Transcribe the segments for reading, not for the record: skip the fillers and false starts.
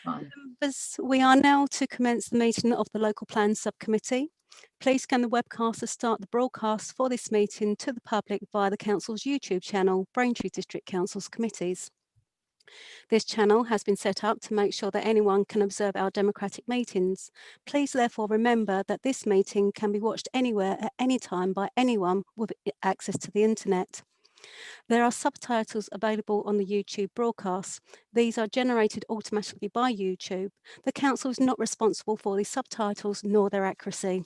Fine. Members, we are now to commence the meeting of the Local Plan Subcommittee. Please scan the webcast to start the broadcast for this meeting to the public via the Council's YouTube channel, Braintree District Council's Committees. This channel has been set up to make sure that anyone can observe our democratic meetings. Please therefore remember that this meeting can be watched anywhere at any time by anyone with access to the internet. There are subtitles available on the YouTube broadcast. These are generated automatically by YouTube. The Council is not responsible for the subtitles nor their accuracy.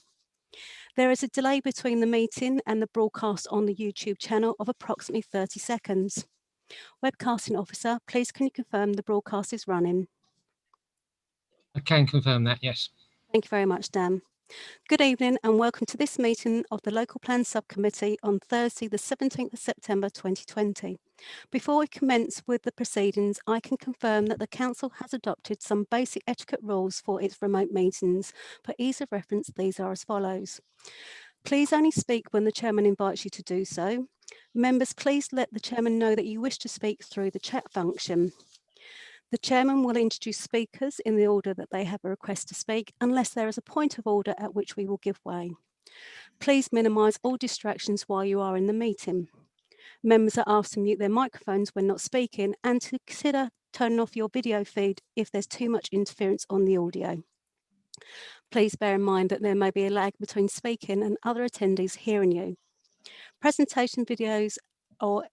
There is a delay between the meeting and the broadcast on the YouTube channel of approximately 30 seconds. Webcasting officer, please can you confirm the broadcast is running? I can confirm that, yes. Thank you very much, Dan. Good evening and welcome to this meeting of the Local Plan Subcommittee on Thursday, the 17th of September 2020. Before we commence with the proceedings, I can confirm that the Council has adopted some basic etiquette rules for its remote meetings. For ease of reference, these are as follows. Please only speak when the Chairman invites you to do so. Members, please let the Chairman know that you wish to speak through the chat function. The Chairman will introduce speakers in the order that they have a request to speak, unless there is a point of order at which we will give way. Please minimise all distractions while you are in the meeting. Members are asked to mute their microphones when not speaking and to consider turning off your video feed if there's too much interference on the audio. Please bear in mind that there may be a lag between speaking and other attendees hearing you. Presentation videos or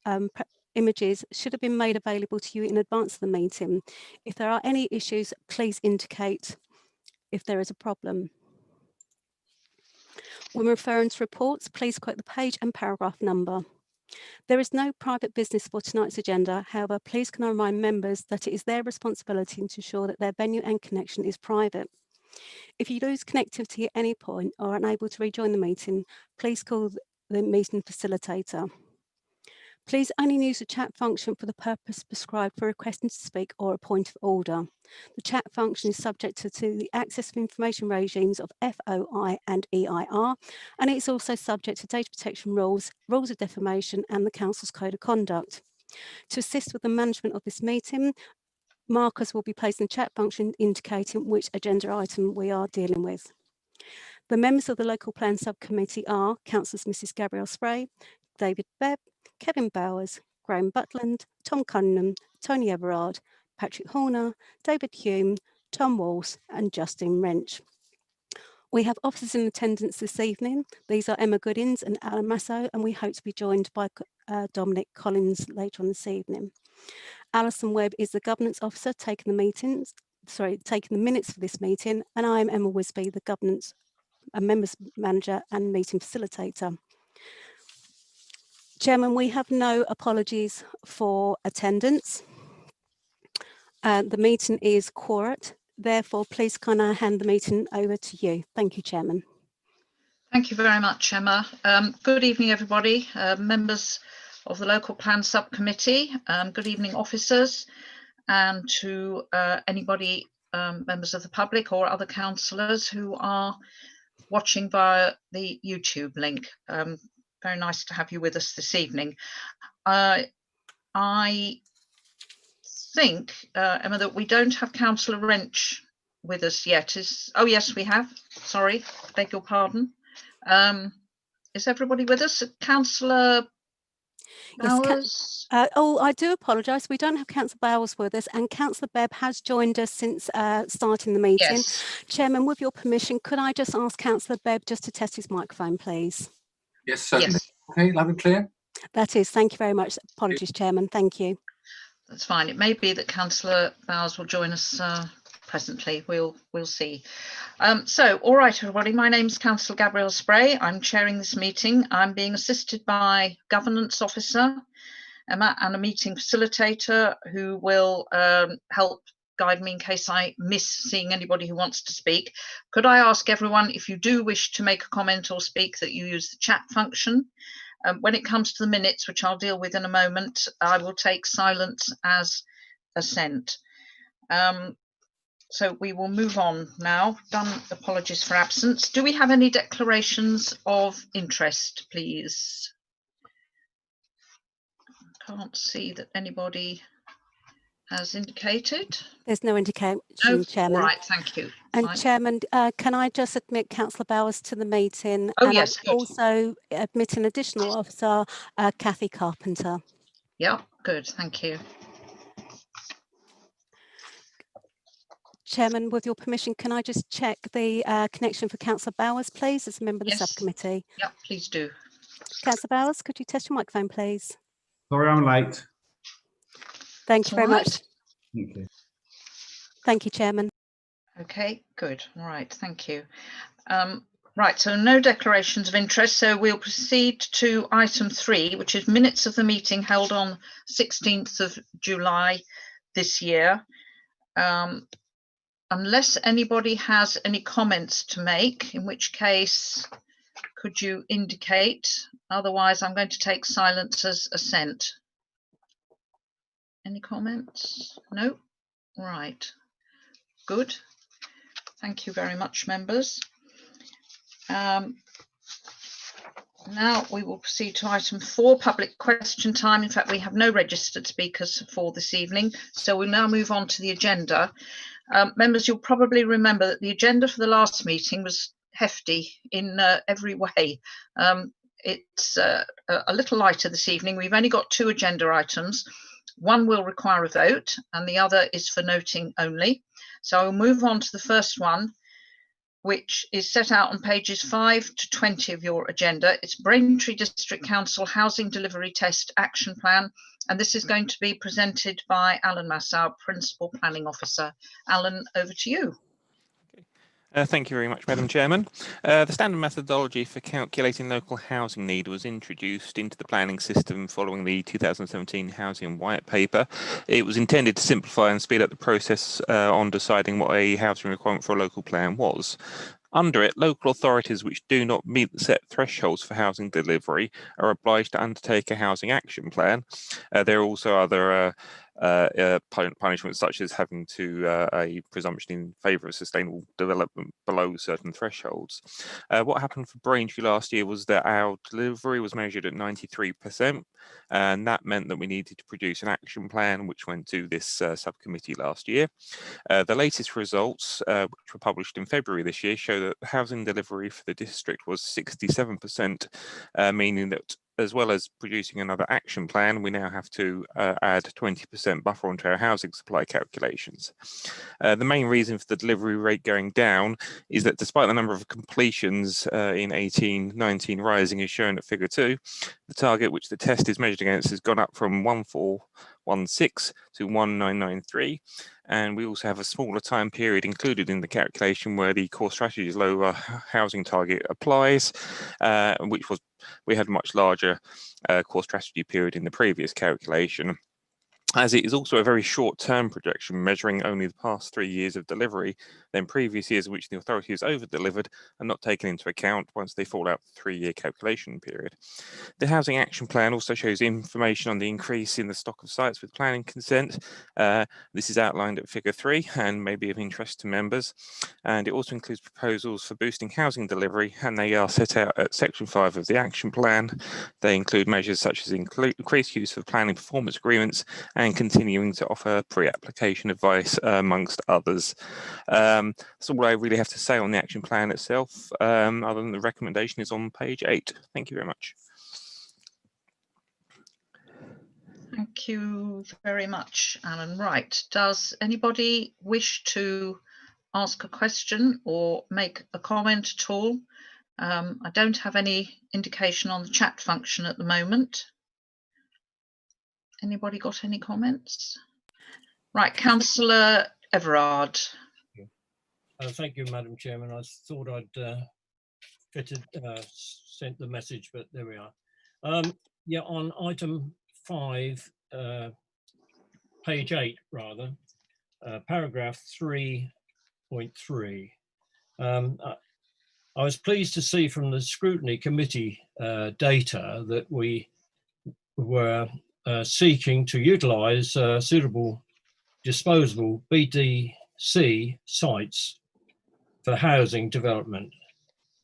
images should have been made available to you in advance of the meeting. If there are any issues, please indicate if there is a problem. When referring to reports, please quote the page and paragraph number. There is no private business for tonight's agenda. However, please can I remind members that it is their responsibility to ensure that their venue and connection is private. If you lose connectivity at any point or are unable to rejoin the meeting, please call the meeting facilitator. Please only use the chat function for the purpose prescribed for requesting to speak or a point of order. The chat function is subject to the access of information regimes of FOI and EIR, and it's also subject to data protection rules, rules of defamation, and the Council's Code of Conduct. To assist with the management of this meeting, markers will be placed in the chat function indicating which agenda item we are dealing with. The members of the Local Plan Subcommittee are Councillors Mrs Gabrielle Spray, David Bebb, Kevin Bowers, Graham Butland, Tom Cunningham, Tony Everard, Patrick Horner, David Hume, Tom Walsh and Justin Wrench. We have officers in attendance this evening. These are Emma Goodins and Alan Masso, and we hope to be joined by Dominic Collins later on this evening. Alison Webb is the Governance Officer taking the minutes for this meeting, and I am Emma Wisby, the Governance Members Manager and Meeting Facilitator. Chairman, we have no apologies for attendance. The meeting is quorate. Therefore, please can I hand the meeting over to you. Thank you, Chairman. Thank you very much, Emma. Good evening, everybody, members of the Local Plan Subcommittee. Good evening, officers, and to anybody, members of the public or other councillors who are watching via the YouTube link. Very nice to have you with us this evening. I think, Emma, that we don't have Councillor Wrench with us yet. Oh yes, we have. Sorry, beg your pardon. Is everybody with us? Councillor Bowers? Yes, I do apologise. We don't have Councillor Bowers with us, and Councillor Bebb has joined us since starting the meeting. Yes. Chairman, with your permission, could I just ask Councillor Bebb just to test his microphone, please? Yes, certainly. Yes. Okay, loud and clear. That is. Thank you very much. Apologies, Chairman. Thank you. That's fine. It may be that Councillor Bowers will join us presently. We'll see. So, all right, everybody. My name's Councillor Gabrielle Spray. I'm chairing this meeting. I'm being assisted by Governance Officer Emma and a meeting facilitator who will help guide me in case I miss seeing anybody who wants to speak. Could I ask everyone, if you do wish to make a comment or speak, that you use the chat function? When it comes to the minutes, which I'll deal with in a moment, I will take silence as assent. So we will move on now. Done apologies for absence. Do we have any declarations of interest, please? Can't see that anybody as indicated? There's no indication, No, all Chairman. right, thank you. And Fine. Chairman, can I just admit Councillor Bowers to the meeting? Oh, and yes, I'm good. also admit an additional officer, Kathy Carpenter. Yeah, good, thank you. Chairman, with your permission, can I just check the connection for Councillor Bowers, please, as a member of the Yes. subcommittee? Yeah, please do. Councillor Bowers, could you test your microphone, please? Sorry, I'm late. Thank It's you very all right. much. Thank you. Thank you, Chairman. Okay, good. All right, thank you. Right, so no declarations of interest, so we'll proceed to item 3, which is minutes of the meeting held on 16th of July this year. Unless anybody has any comments to make, in which case could you indicate? Otherwise, I'm going to take silence as assent. Any comments? No? Right. Good. Thank you very much, members. Now we will proceed to item 4, public question time. In fact, we have no registered speakers for this evening, so we'll now move on to the agenda. Members, you'll probably remember that the agenda for the last meeting was hefty in every way. It's a little lighter this evening. We've only got 2 agenda items. One will require a vote and the other is for noting only. So I'll move on to the first one, which is set out on pages 5 to 20 of your agenda. It's Braintree District Council Housing Delivery Test Action Plan, and this is going to be presented by Alan Massau, Principal Planning Officer. Alan, over to you. Thank you very much, Madam Chairman. The standard methodology for calculating local housing need was introduced into the planning system following the 2017 Housing White Paper. It was intended to simplify and speed up the process on deciding what a housing requirement for a local plan was. Under it, local authorities which do not meet the set thresholds for housing delivery are obliged to undertake a housing action plan. There are also other punishments, such as having to a presumption in favour of sustainable development below certain thresholds. What happened for Braintree last year was that our delivery was measured at 93%, and that meant that we needed to produce an action plan, which went to this subcommittee last year. The latest results, which were published in February this year, show that housing delivery for the district was 67%, meaning that as well as producing another action plan, we now have to add 20% buffer onto our housing supply calculations. The main reason for the delivery rate going down is that despite the number of completions in 18-19 rising as shown at figure 2, the target which the test is measured against has gone up from 1416 to 1993. And we also have a smaller time period included in the calculation where the core strategy's lower housing target applies, which was, we had a much larger core strategy period in the previous calculation. As it is also a very short-term projection measuring only the past 3 years of delivery, then previous years in which the authority has over-delivered are not taken into account once they fall out the 3-year calculation period. The Housing Action Plan also shows information on the increase in the stock of sites with planning consent. This is outlined at figure 3 and may be of interest to members. And it also includes proposals for boosting housing delivery, and they are set out at section 5 of the Action Plan. They include measures such as increased use of planning performance agreements and continuing to offer pre-application advice, amongst others. That's all I really have to say on the action plan itself, other than the recommendation is on page 8. Thank you very much. Thank you very much, Alan. Right, does anybody wish to ask a question or make a comment at all? I don't have any indication on the chat function at the moment. Anybody got any comments? Right, Councillor Everard. Thank you, Madam Chairman. I thought I'd sent the message, but there we are. Yeah, on item 5, page 8 rather, paragraph 3.3. I was pleased to see from the scrutiny committee data that we were seeking to utilise suitable disposable BDC sites for housing development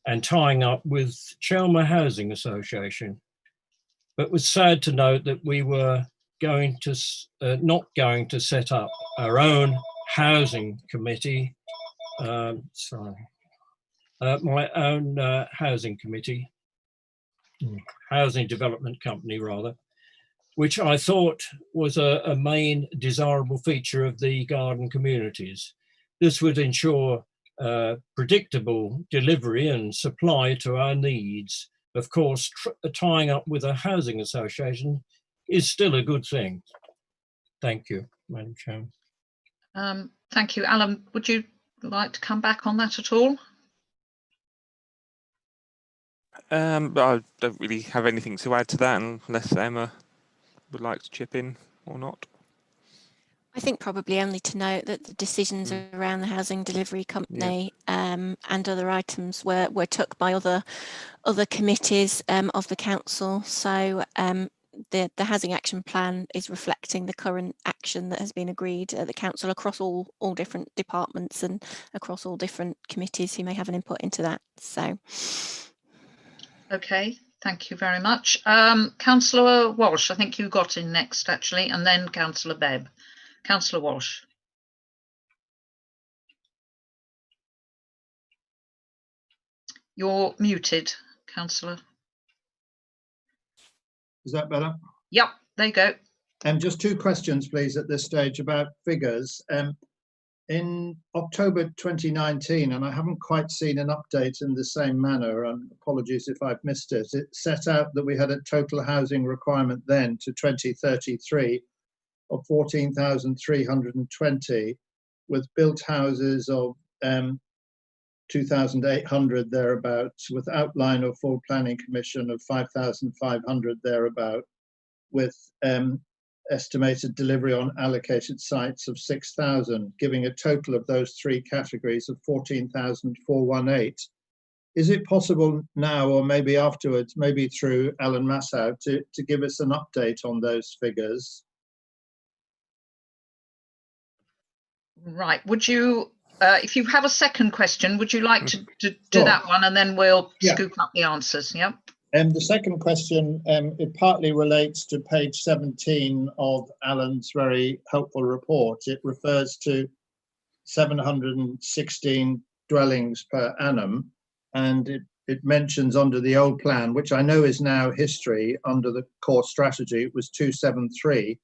and tying up with Chelmer Housing Association, but was sad to note that we were not going to set up our own housing committee. My own housing committee, housing development company rather, which I thought was a main desirable feature of the garden communities. This would ensure predictable delivery and supply to our needs. Of course, tying up with a housing association is still a good thing. Thank you, Madam Chairman. Thank you. Alan, would you like to come back on that at all? But I don't really have anything to add to that unless Emma would like to chip in or not. I think probably only to note that the decisions around the housing delivery company and other items were took by other committees of the council. So the housing action plan is reflecting the current action that has been agreed at the council across all different departments and across all different committees who may have an input into that. So. Okay, thank you very much. Councillor Walsh, I think you got in next actually, and then Councillor Bebb. Councillor Walsh. You're muted, Councillor. Is that better? Yep, there you go. Just two questions, please, at this stage about figures. In October 2019, and I haven't quite seen an update in the same manner, and apologies if I've missed it, it set out that we had a total housing requirement then to 2033 of 14,320, with built houses of 2,800 thereabouts, with outline of full planning commission of 5,500 thereabout, with estimated delivery on allocated sites of 6,000, giving a total of those three categories of 14,418. Is it possible now, or maybe afterwards, maybe through Alan Massow, to give us an update on those figures? Right, would you, if you have a second question, would you like to do that one, and then we'll scoop up the answers? Yep. The second question, it partly relates to page 17 of Alan's very helpful report. It refers to 716 dwellings per annum, and it mentions under the old plan, which I know is now history, under the core strategy, it was 273.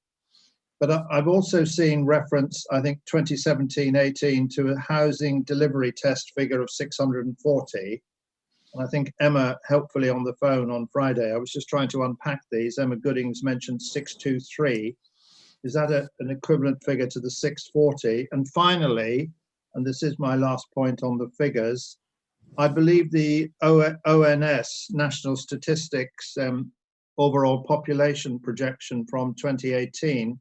But I've also seen reference, I think 2017-18, to a housing delivery test figure of 640. And I think Emma, helpfully on the phone on Friday, I was just trying to unpack these. Emma Goodings mentioned 623. Is that an equivalent figure to the 640? And finally, and this is my last point on the figures, I believe the ONS, National Statistics, overall population projection from 2018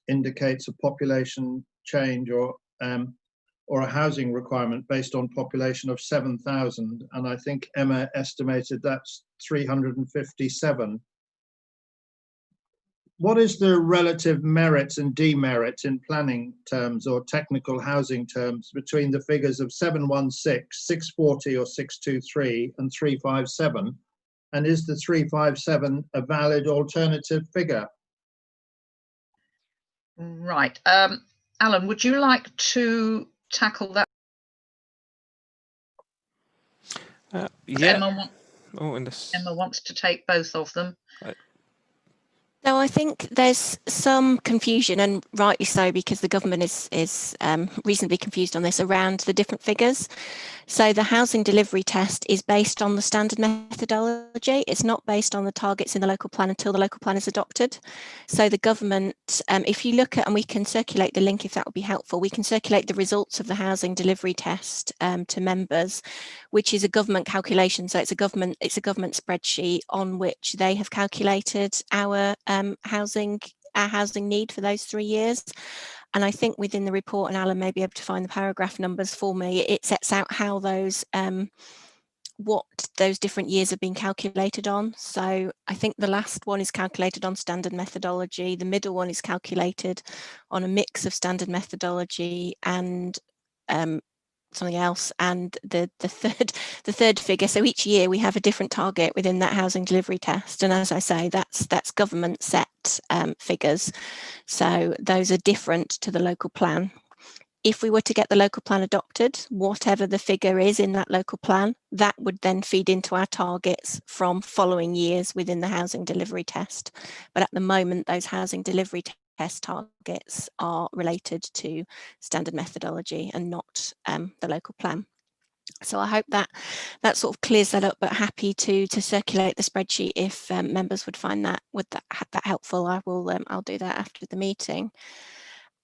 indicates a population change or a housing requirement based on population of 7,000, and I think Emma estimated that's 357. What is the relative merit and demerit in planning terms or technical housing terms between the figures of 716, 640 or 623 and 357? And is the 357 a valid alternative figure? Right. Alan, would you like to tackle that? Yeah. Emma wants to take both of them. No, I think there's some confusion, and rightly so, because the government is reasonably confused on this around the different figures. So the housing delivery test is based on the standard methodology. It's not based on the targets in the local plan until the local plan is adopted. So the government, if you look at, and we can circulate the link if that would be helpful, we can circulate the results of the housing delivery test to members, which is a government calculation. So it's a government spreadsheet on which they have calculated our housing need for those 3 years. And I think within the report, and Alan may be able to find the paragraph numbers for me, it sets out how those what those different years have been calculated on. So I think the last one is calculated on standard methodology, the middle one is calculated on a mix of standard methodology and something else, and the third figure. So each year we have a different target within that housing delivery test, and as I say, that's government set figures. So those are different to the local plan. If we were to get the local plan adopted, whatever the figure is in that local plan, that would then feed into our targets from following years within the housing delivery test. But at the moment, those housing delivery test targets are related to standard methodology and not the local plan. So I hope that sort of clears that up, but happy to circulate the spreadsheet if members would find that helpful. I'll do that after the meeting.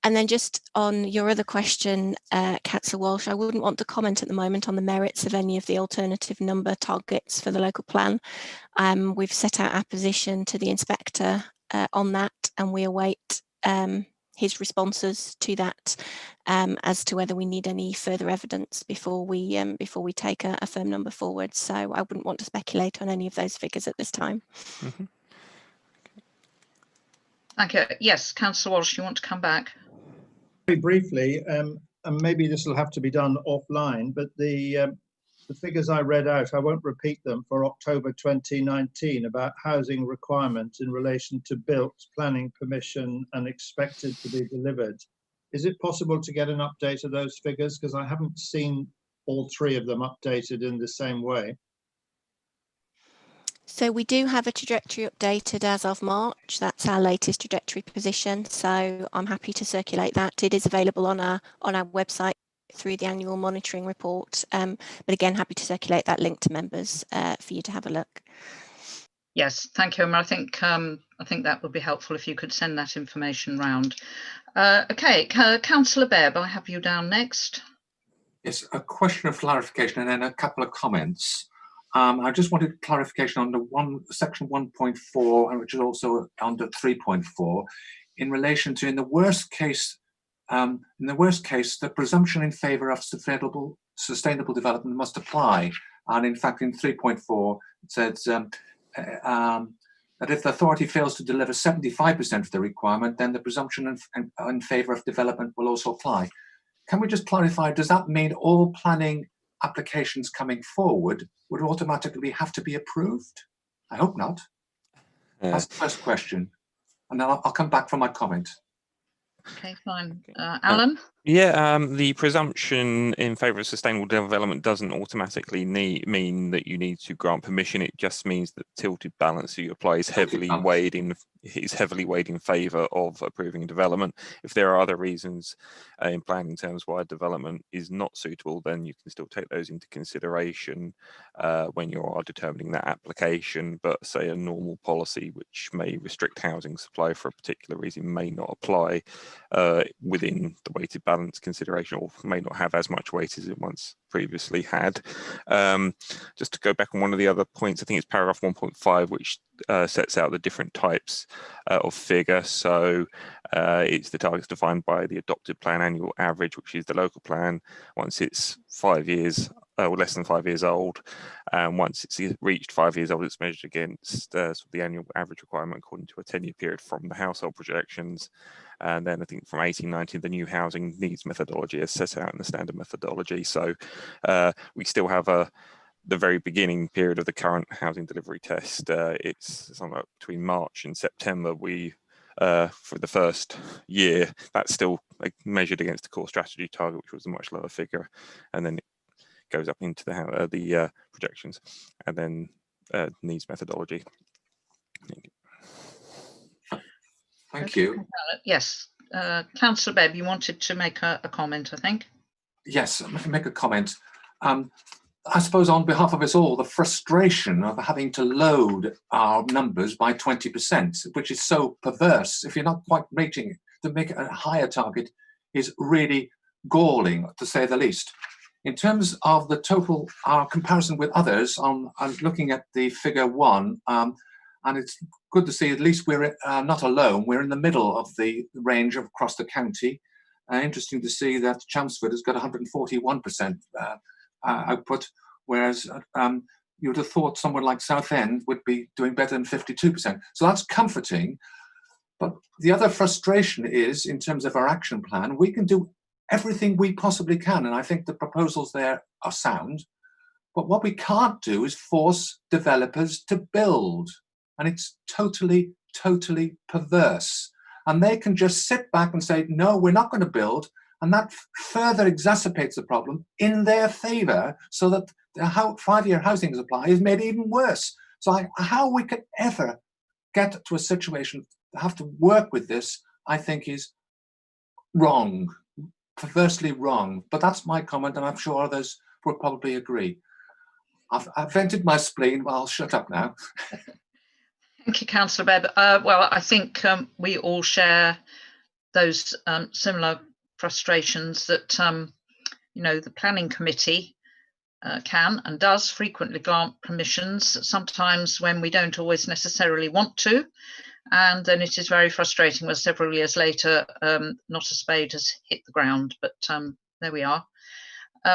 And then just on your other question, Councillor Walsh, I wouldn't want to comment at the moment on the merits of any of the alternative number targets for the local plan. We've set out our position to the inspector on that, and we await his responses to that as to whether we need any further evidence before we take a firm number forward. So I wouldn't want to speculate on any of those figures at this time. Mm-hmm. Thank you. Yes, Councillor Walsh, you want to come back? Very briefly, and maybe this will have to be done offline, but the figures I read out, I won't repeat them, for October 2019 about housing requirements in relation to built, planning permission and expected to be delivered. Is it possible to get an update of those figures? Because I haven't seen all three of them updated in the same way. So we do have a trajectory updated as of March. That's our latest trajectory position. So I'm happy to circulate that. It is available on our website through the annual monitoring report. But again, happy to circulate that link to members for you to have a look. Yes, thank you, Emma. I think that would be helpful if you could send that information round. Okay, Councillor Bebb, I have you down next. Yes, a question of clarification and then a couple of comments. I just wanted clarification on the section 1.4, which is also under 3.4, in relation to in the worst case, the presumption in favour of sustainable development must apply. And in fact, in 3.4, it says that if the authority fails to deliver 75% of the requirement, then the presumption in favour of development will also apply. Can we just clarify, does that mean all planning applications coming forward would automatically have to be approved? I hope not. That's the first question. And then I'll come back for my comment. Okay, fine. Alan? Yeah, the presumption in favour of sustainable development doesn't automatically mean that you need to grant permission. It just means that tilted balance you apply is heavily weighed in favour of approving development. If there are other reasons in planning terms why development is not suitable, then you can still take those into consideration when you are determining that application. But say a normal policy which may restrict housing supply for a particular reason may not apply within the weighted balance consideration, or may not have as much weight as it once previously had. Just to go back on one of the other points, I think it's paragraph 1.5, which sets out the different types of figure. So it's the targets defined by the adopted plan annual average, which is the local plan once it's 5 years or less than 5 years old. Once it's reached 5 years old, it's measured against the annual average requirement according to a 10-year period from the household projections. And then I think from 1890, the new housing needs methodology is set out in the standard methodology. So we still have the very beginning period of the current housing delivery test. It's somewhere between March and September. We for the first year, that's still measured against the core strategy target, which was a much lower figure, and then it goes up into the projections, and then needs methodology. Thank you. Yes, Councillor Bebb, you wanted to make a comment, I think. Yes, let me make a comment. I suppose on behalf of us all, the frustration of having to load our numbers by 20%, which is so perverse, if you're not quite rating it, to make a higher target is really galling, to say the least. In terms of the total, our comparison with others, I'm looking at the figure 1, and it's good to see at least we're not alone. We're in the middle of the range across the county. Interesting to see that Chelmsford has got 141% output, whereas you would have thought someone like Southend would be doing better than 52%. So that's comforting. But the other frustration is, in terms of our action plan, we can do everything we possibly can, and I think the proposals there are sound. But what we can't do is force developers to build. And it's totally, totally perverse. And they can just sit back and say, no, we're not going to build. And that further exacerbates the problem in their favour, so that the 5-year housing supply is made even worse. So how we could ever get to a situation to have to work with this, I think is wrong, perversely wrong. But that's my comment, and I'm sure others will probably agree. I've vented my spleen. Well, I'll shut up now. Thank you, Councillor Bebb. Well, I think we all share those similar frustrations that the planning committee can and does frequently grant permissions, sometimes when we don't always necessarily want to, and then it is very frustrating when several years later not a spade has hit the ground. But there we are.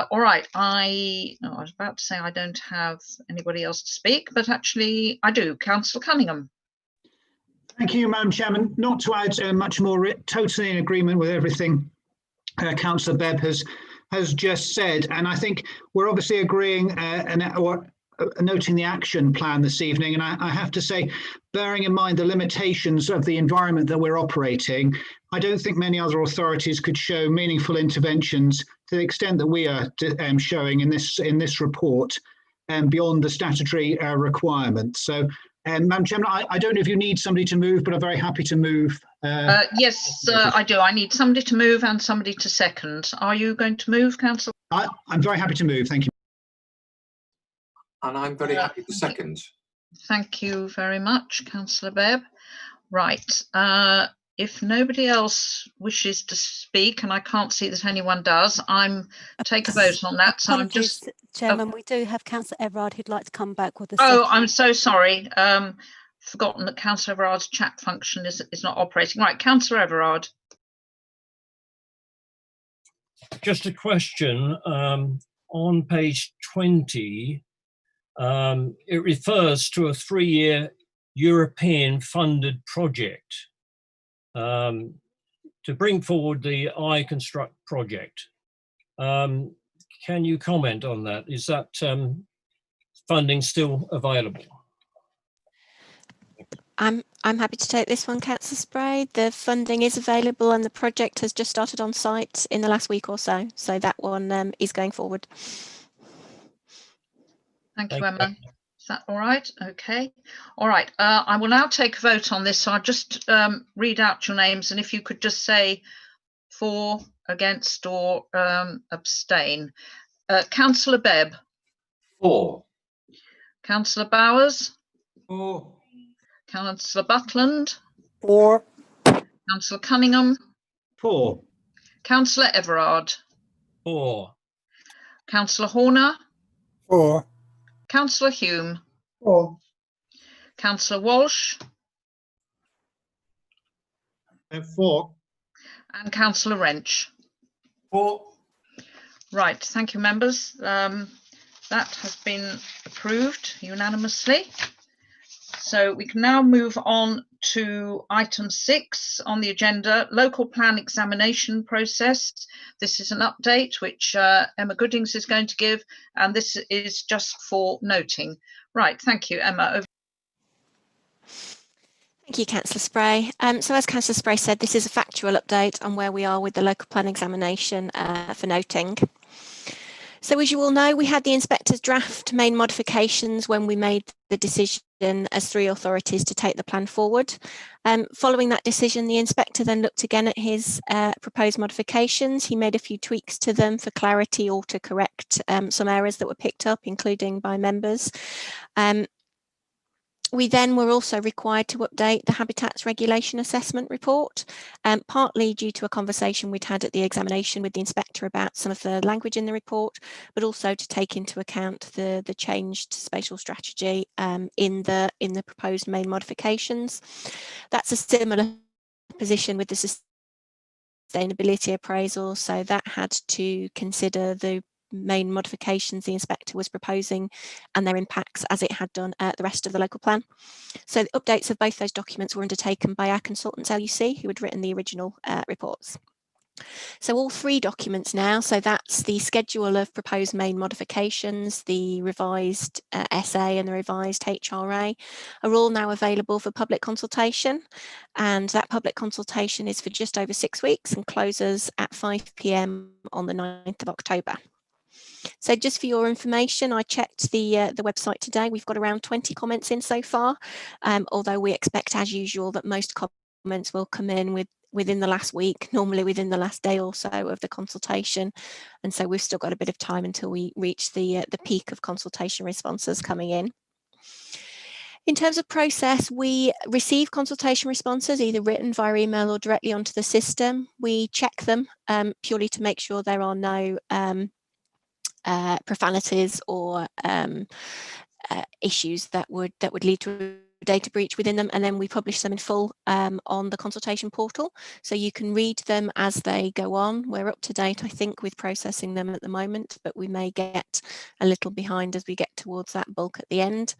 All right, I was about to say I don't have anybody else to speak, but actually I do. Councillor Cunningham. Thank you, Madam Chairman. Not to add much more, totally in agreement with everything Councillor Bebb has just said. And I think we're obviously agreeing or noting the action plan this evening. And I have to say, bearing in mind the limitations of the environment that we're operating, I don't think many other authorities could show meaningful interventions to the extent that we are showing in this report, and beyond the statutory requirements. So, Madam Chairman, I don't know if you need somebody to move, but I'm very happy to move. Yes, I do. I need somebody to move and somebody to second. Are you going to move, Councillor? I'm very happy to move. Thank you. And I'm very happy to second. Thank you very much, Councillor Bebb. Right. If nobody else wishes to speak, and I can't see that anyone does, I'm take a vote on that. So I'm just, Chairman, we do have Councillor Everard who'd like to come back with a oh, second. I'm so sorry. Forgotten that Councillor Everard's chat function is not operating. Right, Councillor Everard. Just a question. On page 20, it refers to a 3-year European funded project to bring forward the iConstruct project. Can you comment on that? Is that funding still available? I'm happy to take this one, Councillor Spray. The funding is available and the project has just started on site in the last week or so. So that one is going forward. Thank you, Emma. Is that all right? Okay. All right. I will now take a vote on this. So I'll just read out your names, and if you could just say for, against, or abstain. Councillor Bebb. For. Councillor Bowers. For. Councillor Butland. For. Councillor Cunningham. For. Councillor Everard. For. Councillor Horner. For. Councillor Hume. For. Councillor Walsh. For. And Councillor Wrench. For. Right, thank you, members. That has been approved unanimously. So we can now move on to item 6 on the agenda, local plan examination process. This is an update which Emma Goodings is going to give, and this is just for noting. Right, thank you, Emma. Over. Thank you, Councillor Spray. So as Councillor Spray said, this is a factual update on where we are with the local plan examination for noting. So as you all know, we had the inspector's draft main modifications when we made the decision as 3 authorities to take the plan forward. Following that decision, the inspector then looked again at his proposed modifications. He made a few tweaks to them for clarity or to correct some errors that were picked up, including by members. We then were also required to update the Habitats Regulation Assessment Report, partly due to a conversation we'd had at the examination with the inspector about some of the language in the report, but also to take into account the changed spatial strategy in the proposed main modifications. That's a similar position with the sustainability appraisal, so that had to consider the main modifications the inspector was proposing and their impacts as it had done the rest of the local plan. So the updates of both those documents were undertaken by our consultants LUC, who had written the original reports. So all 3 documents now, so that's the schedule of proposed main modifications, the revised SA and the revised HRA, are all now available for public consultation. And that public consultation is for just over 6 weeks and closes at 5 p.m. on the 9th of October. So just for your information, I checked the website today. We've got around 20 comments in so far, although we expect, as usual, that most comments will come in within the last week, normally within the last day or so of the consultation. And so we've still got a bit of time until we reach the peak of consultation responses coming in. In terms of process, we receive consultation responses either written via email or directly onto the system. We check them purely to make sure there are no profanities or issues that would lead to a data breach within them, and then we publish them in full on the consultation portal, so you can read them as they go on. We're up to date, I think, with processing them at the moment, but we may get a little behind as we get towards that bulk at the end.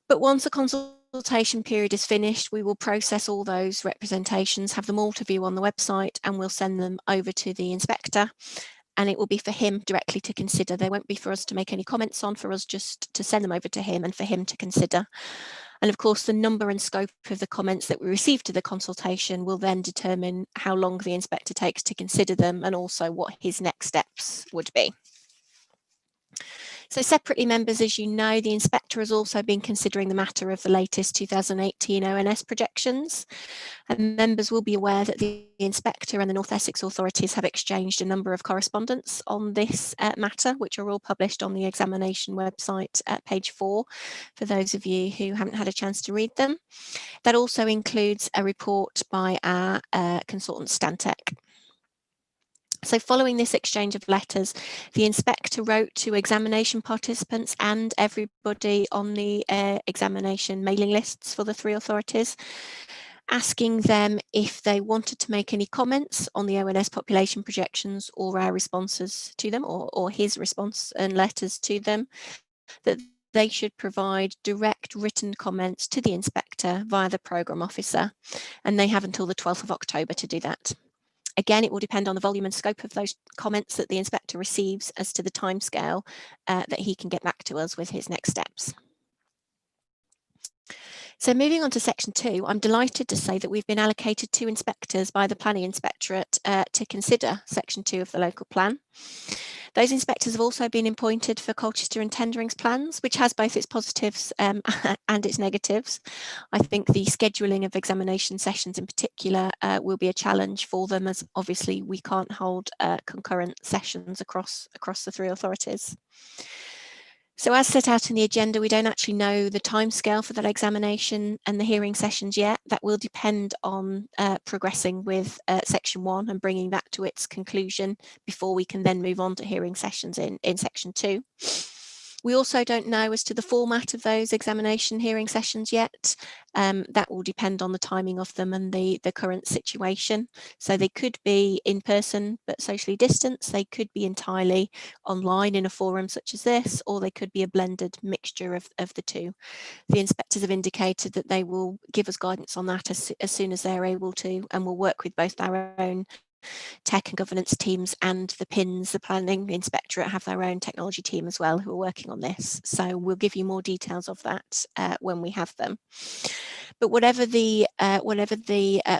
But once the consultation period is finished, we will process all those representations, have them all to view on the website, and we'll send them over to the inspector. And it will be for him directly to consider. They won't be for us to make any comments on, for us just to send them over to him and for him to consider. And of course, the number and scope of the comments that we receive to the consultation will then determine how long the inspector takes to consider them and also what his next steps would be. So separately, members, as you know, the inspector has also been considering the matter of the latest 2018 ONS projections. And members will be aware that the inspector and the North Essex authorities have exchanged a number of correspondence on this matter, which are all published on the examination website at page 4, for those of you who haven't had a chance to read them. That also includes a report by our consultant Stantec. So following this exchange of letters, the inspector wrote to examination participants and everybody on the examination mailing lists for the 3 authorities, asking them if they wanted to make any comments on the ONS population projections or our responses to them, or his response and letters to them, that they should provide direct written comments to the inspector via the programme officer, and they have until the 12th of October to do that. Again, it will depend on the volume and scope of those comments that the inspector receives as to the timescale that he can get back to us with his next steps. So moving on to section 2, I'm delighted to say that we've been allocated 2 inspectors by the Planning Inspectorate to consider section 2 of the local plan. Those inspectors have also been appointed for Colchester and Tendering's plans, which has both its positives and its negatives. I think the scheduling of examination sessions in particular will be a challenge for them, as obviously we can't hold concurrent sessions across the 3 authorities. So as set out in the agenda, we don't actually know the timescale for that examination and the hearing sessions yet. That will depend on progressing with section 1 and bringing that to its conclusion before we can then move on to hearing sessions in section 2. We also don't know as to the format of those examination hearing sessions yet. That will depend on the timing of them and the current situation. So they could be in person but socially distanced. They could be entirely online in a forum such as this, or they could be a blended mixture of the 2. The inspectors have indicated that they will give us guidance on that as soon as they're able to, and will work with both our own tech and governance teams and the PINs, the Planning Inspectorate, have their own technology team as well who are working on this. So we'll give you more details of that when we have them. But whatever the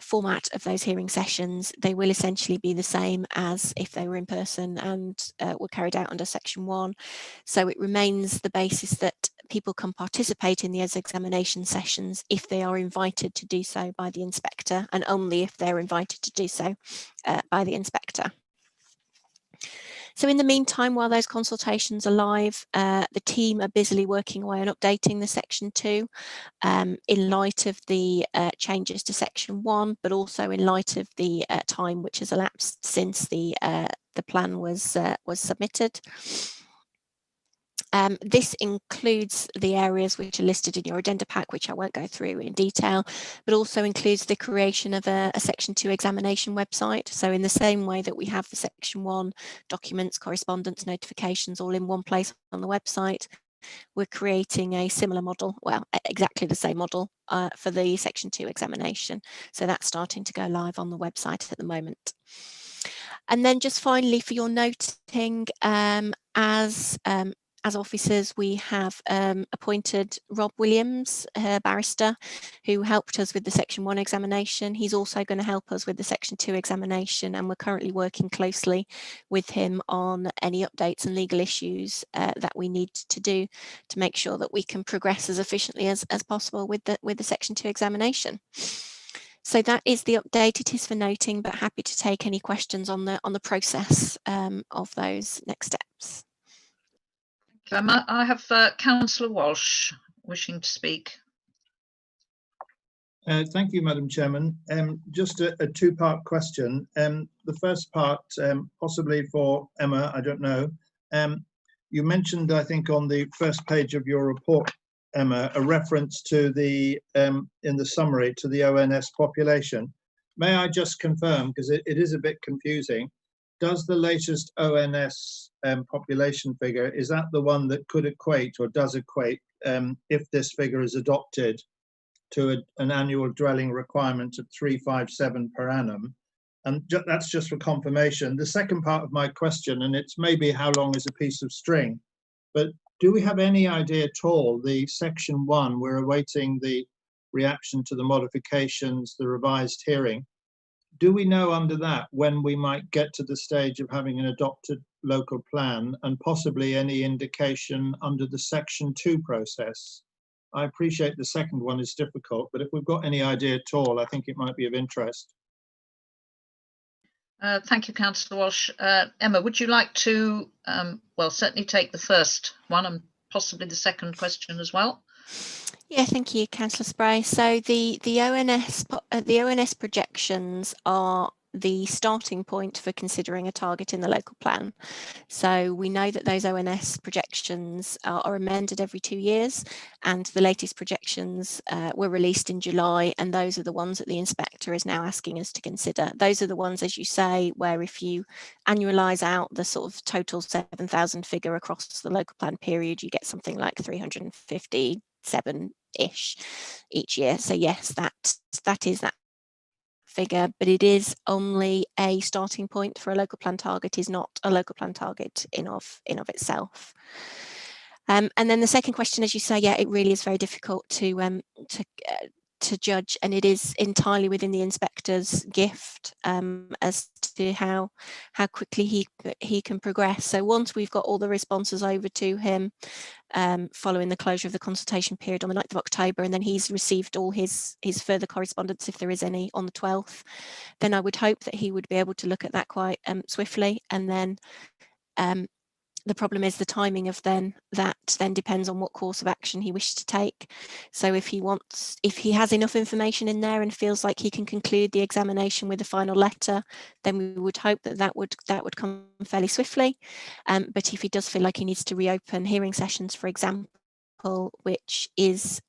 format of those hearing sessions, they will essentially be the same as if they were in person and were carried out under section 1. So it remains the basis that people can participate in these examination sessions if they are invited to do so by the inspector, and only if they're invited to do so by the inspector. So in the meantime, while those consultations are live, the team are busily working away on updating the section 2 in light of the changes to section 1, but also in light of the time which has elapsed since the plan was submitted. This includes the areas which are listed in your addenda pack, which I won't go through in detail, but also includes the creation of a section 2 examination website. So in the same way that we have the section 1 documents, correspondence, notifications all in one place on the website, we're creating a similar model, well, exactly the same model for the Section 2 examination. So that's starting to go live on the website at the moment. And then just finally, for your noting, as officers, we have appointed Rob Williams, barrister, who helped us with the Section 1 examination. He's also going to help us with the Section 2 examination, and we're currently working closely with him on any updates and legal issues that we need to do to make sure that we can progress as efficiently as possible with the Section 2 examination. So that is the update. It is for noting, but happy to take any questions on the process of those next steps. I have Councillor Walsh wishing to speak. Thank you, Madam Chairman. Just a two-part question. The first part, possibly for Emma, I don't know. You mentioned, I think, on the first page of your report, Emma, a reference to the, in the summary, to the ONS population. May I just confirm, because it is a bit confusing, does the latest ONS population figure, is that the one that could equate or does equate, if this figure is adopted, to an annual dwelling requirement of 357 per annum? And that's just for confirmation. The second part of my question, and it's maybe how long is a piece of string, but do we have any idea at all, the Section 1, we're awaiting the reaction to the modifications, the revised hearing. Do we know under that when we might get to the stage of having an adopted local plan, and possibly any indication under the Section 2 process? I appreciate the second one is difficult, but if we've got any idea at all, I think it might be of interest. Thank you, Councillor Walsh. Emma, would you like to, well, certainly take the first one and possibly the second question as well? Yeah, thank you, Councillor Spray. So the ONS projections are the starting point for considering a target in the local plan. So we know that those ONS projections are amended every 2 years, and the latest projections were released in July, and those are the ones that the inspector is now asking us to consider. Those are the ones, as you say, where if you annualise out the sort of total 7,000 figure across the local plan period, you get something like 357-ish each year. So yes, that is that figure, but it is only a starting point for a local plan target, is not a local plan target in of itself. And then the second question, as you say, yeah, it really is very difficult to judge, and it is entirely within the inspector's gift as to how quickly he can progress. So once we've got all the responses over to him following the closure of the consultation period on the 9th of October, and then he's received all his further correspondence, if there is any, on the 12th, then I would hope that he would be able to look at that quite swiftly. And then the problem is the timing of that then depends on what course of action he wishes to take. So if he has enough information in there and feels like he can conclude the examination with a final letter, then we would hope that would come fairly swiftly. But if he does feel like he needs to reopen hearing sessions, for example, which is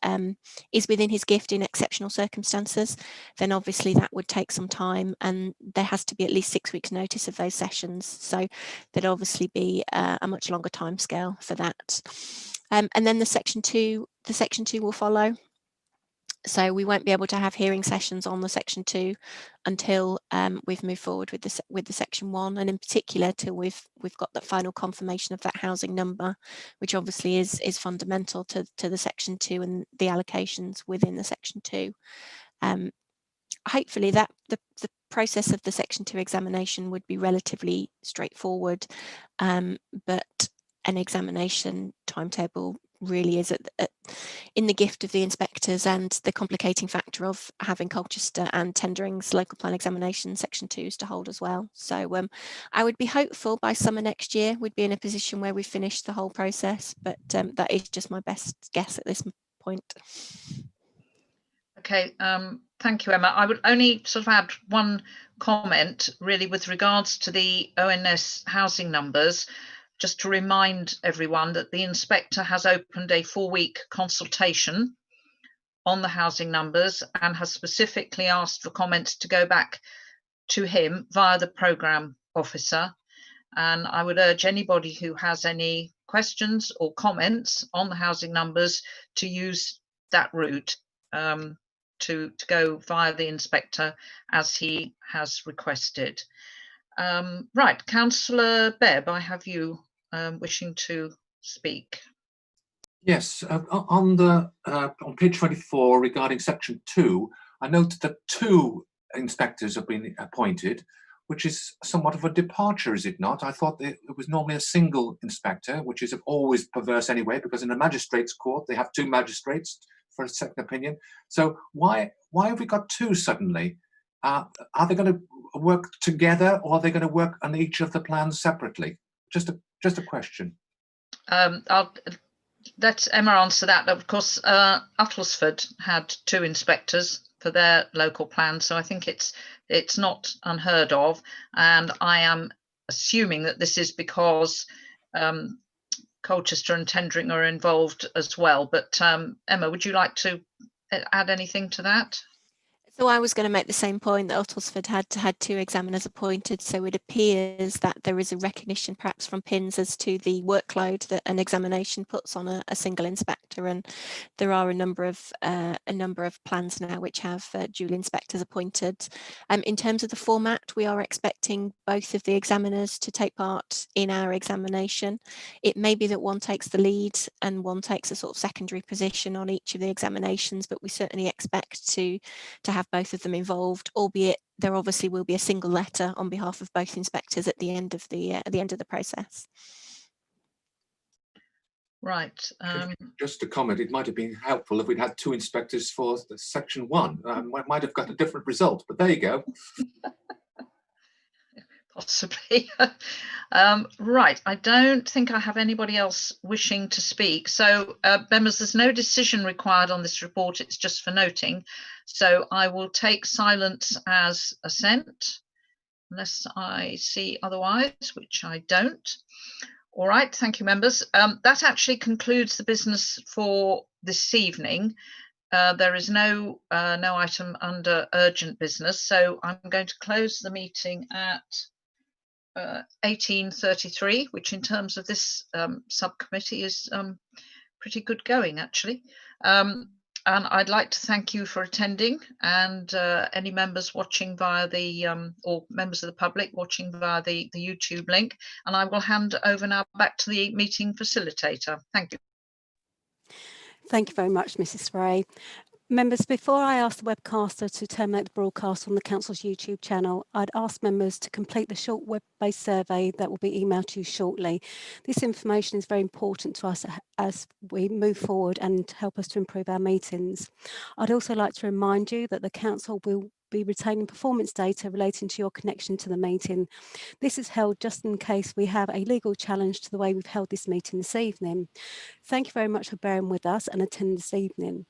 within his gift in exceptional circumstances, then obviously that would take some time, and there has to be at least 6 weeks notice of those sessions. So there'd obviously be a much longer timescale for that. And then the Section 2 will follow. So we won't be able to have hearing sessions on the Section 2 until we've moved forward with the Section 1, and in particular till we've got that final confirmation of that housing number, which obviously is fundamental to the Section 2 and the allocations within the Section 2. Hopefully that the process of the Section 2 examination would be relatively straightforward, but an examination timetable really is in the gift of the inspectors, and the complicating factor of having Colchester and Tendering's local plan examination Section 2s to hold as well. So I would be hopeful by summer next year we'd be in a position where we've finished the whole process, but that is just my best guess at this point. Okay, thank you, Emma. I would only sort of add one comment really with regards to the ONS housing numbers, just to remind everyone that the inspector has opened a 4-week consultation on the housing numbers and has specifically asked for comments to go back to him via the programme officer. And I would urge anybody who has any questions or comments on the housing numbers to use that route to go via the inspector as he has requested. Right, Councillor Bebb, I have you wishing to speak. Yes, on page 24 regarding section 2, I noted that 2 inspectors have been appointed, which is somewhat of a departure, is it not? I thought it was normally a single inspector, which is always perverse anyway, because in a magistrate's court they have 2 magistrates for a second opinion. So why have we got 2 suddenly? Are they going to work together, or are they going to work on each of the plans separately? Just a question. I'll let Emma answer that. Of course, Uttlesford had 2 inspectors for their local plan, so I think it's not unheard of, and I am assuming that this is because Colchester and Tendring are involved as well. But Emma, would you like to add anything to that? So I was going to make the same point that Uttlesford had 2 examiners appointed, so it appears that there is a recognition perhaps from PINS as to the workload that an examination puts on a single inspector, and there are a number of plans now which have dual inspectors appointed. In terms of the format, we are expecting both of the examiners to take part in our examination. It may be that one takes the lead and one takes a sort of secondary position on each of the examinations, but we certainly expect to have both of them involved, albeit there obviously will be a single letter on behalf of both inspectors at the end of the process. Right. Just a comment, it might have been helpful if we'd had 2 inspectors for section 1. Might have got a different result, but there you go. Possibly. Right, I don't think I have anybody else wishing to speak. So members, there's no decision required on this report, it's just for noting. So I will take silence as assent, unless I see otherwise, which I don't. All right, thank you, members. That actually concludes the business for this evening. There is no item under urgent business, so I'm going to close the meeting at 18:33, which in terms of this subcommittee is pretty good going, actually. And I'd like to thank you for attending, and any members watching via the or members of the public watching via the YouTube link. And I will hand over now back to the meeting facilitator. Thank you. Thank you very much, Mrs. Spray. Members, before I ask the webcaster to terminate the broadcast on the Council's YouTube channel, I'd ask members to complete the short web-based survey that will be emailed to you shortly. This information is very important to us as we move forward and help us to improve our meetings. I'd also like to remind you that the Council will be retaining performance data relating to your connection to the meeting. This is held just in case we have a legal challenge to the way we've held this meeting this evening. Thank you very much for bearing with us and attending this evening.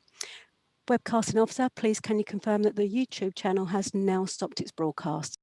Webcasting officer, please can you confirm that the YouTube channel has now stopped its broadcast?